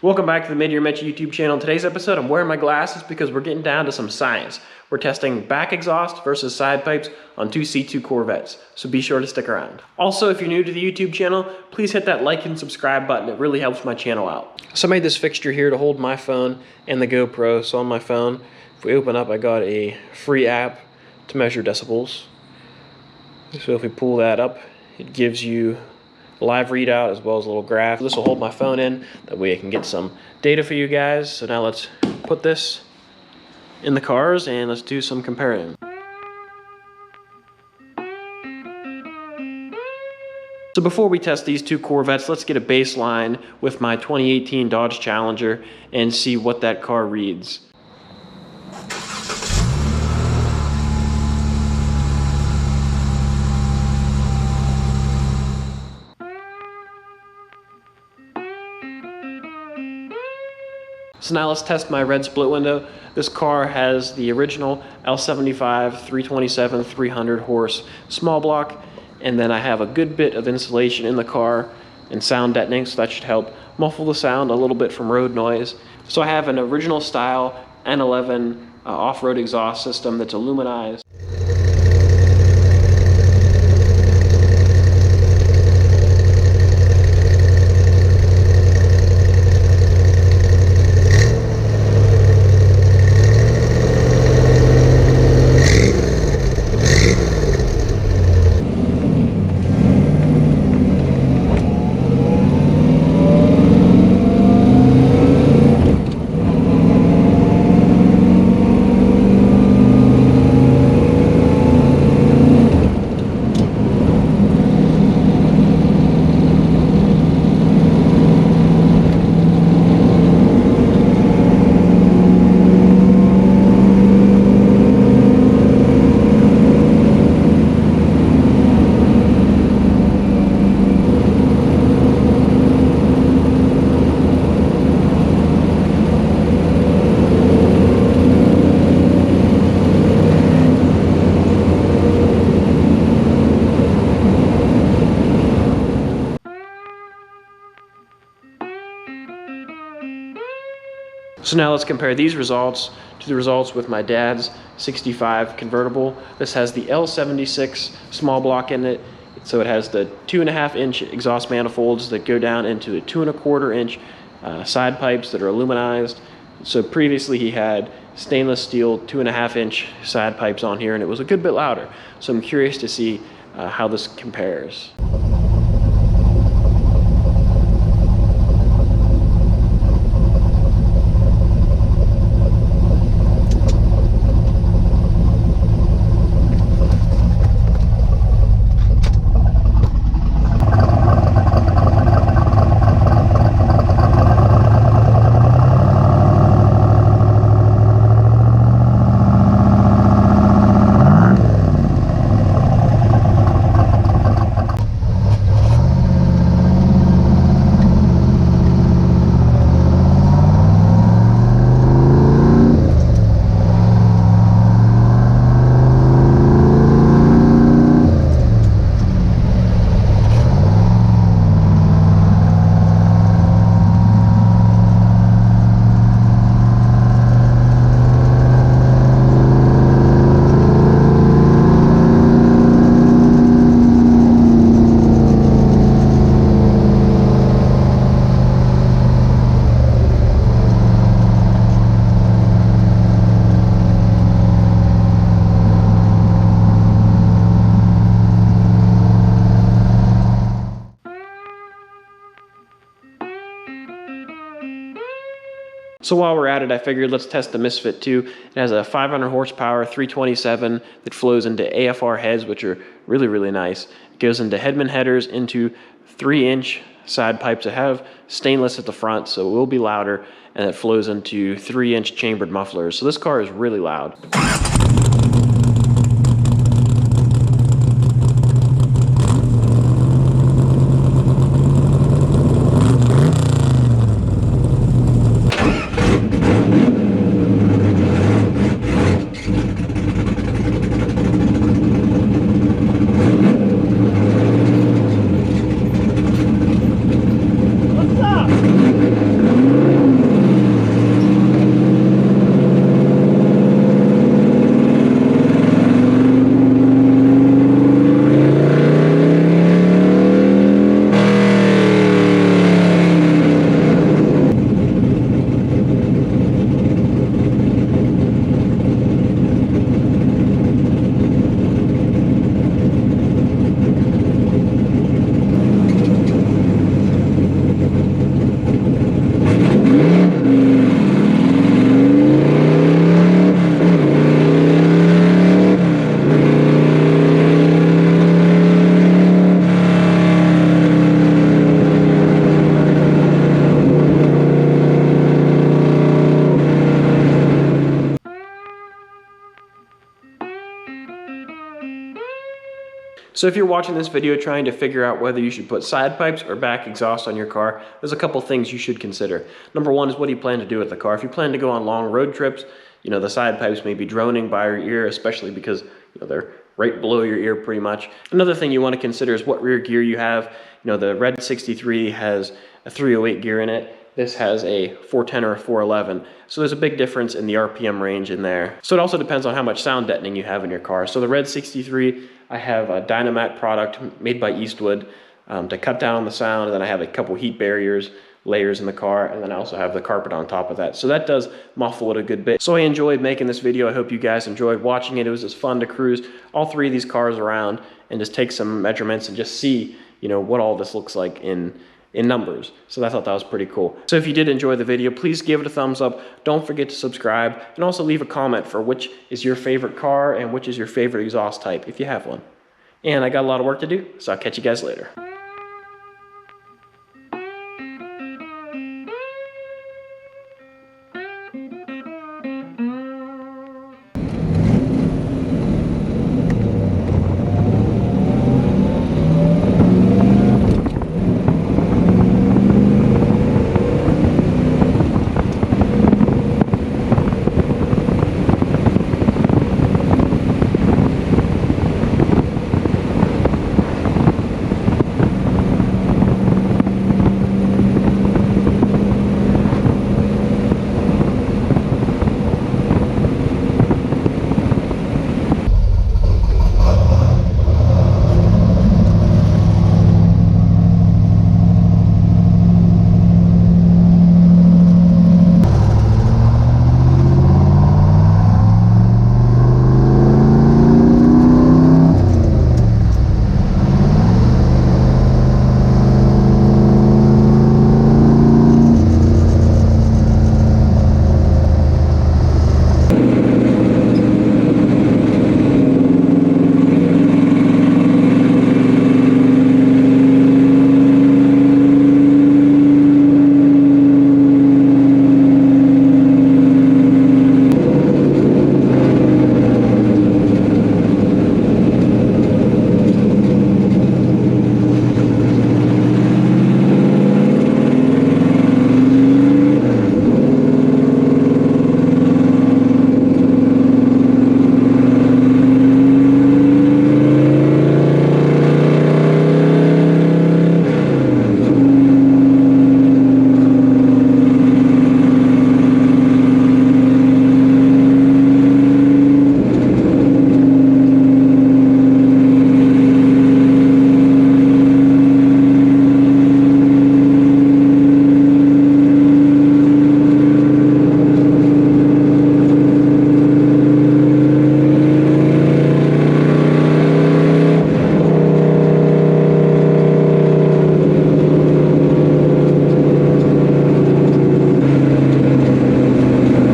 Welcome back to the Mid-Year YouTube channel. In today's episode, I'm wearing my glasses because we're getting down to some science. We're testing back exhaust versus side pipes on two C2 Corvettes, so be sure to stick around. Also, if you're new to the YouTube channel, please hit that like and subscribe button. It really helps my channel out. So I made this fixture here to hold my phone and the GoPro. So on my phone, if we open up, I got a free app to measure decibels. So if we pull that up, it gives you live readout as well as a little graph. This will hold my phone in, that way I can get some data for you guys. So now let's put this in the cars and let's do some comparing. So before we test these two Corvettes, let's get a baseline with my 2018 Dodge Challenger and see what that car reads. So now let's test my red split window. This car has the original L75 327 300 horse small block, and then I have a good bit of insulation in the car and sound deadening, so that should help muffle the sound a little bit from road noise. So I have an original style N11 off-road exhaust system that's aluminized. So now let's compare these results to the results with my dad's 65 convertible. This has the L76 small block in it, so it has the 2.5-inch exhaust manifolds that go down into the 2.25-inch side pipes that are aluminized. So previously he had stainless steel 2.5-inch side pipes on here, and it was a good bit louder. So I'm curious to see how this compares. So while we're at it, I figured let's test the Misfit 2. It has a 500 horsepower 327 that flows into AFR heads, which are really, really nice. It goes into Hedman headers, into 3-inch side pipes that have stainless at the front, so it will be louder, and it flows into 3-inch chambered mufflers. So this car is really loud. What's up? So if you're watching this video trying to figure out whether you should put side pipes or back exhaust on your car, there's a couple things you should consider. Number one is, what do you plan to do with the car? If you plan to go on long road trips, you know, the side pipes may be droning by your ear, especially because, you know, they're right below your ear pretty much. Another thing you want to consider is what rear gear you have. You know, the Red 63 has a 308 gear in it. This has a 410 or a 411. So there's a big difference in the RPM range in there. So it also depends on how much sound deadening you have in your car. So the Red 63, I have a Dynamat product made by Eastwood to cut down on the sound. And then I have a couple heat barriers, layers in the car, and then I also have the carpet on top of that. So that does muffle it a good bit. So I enjoyed making this video. I hope you guys enjoyed watching it. It was just fun to cruise all three of these cars around and just take some measurements and just see, you know, what all this looks like in numbers. So I thought that was pretty cool. So if you did enjoy the video, please give it a thumbs up. Don't forget to subscribe, and also leave a comment for which is your favorite car and which is your favorite exhaust type, if you have one. And I got a lot of work to do, so I'll catch you guys later.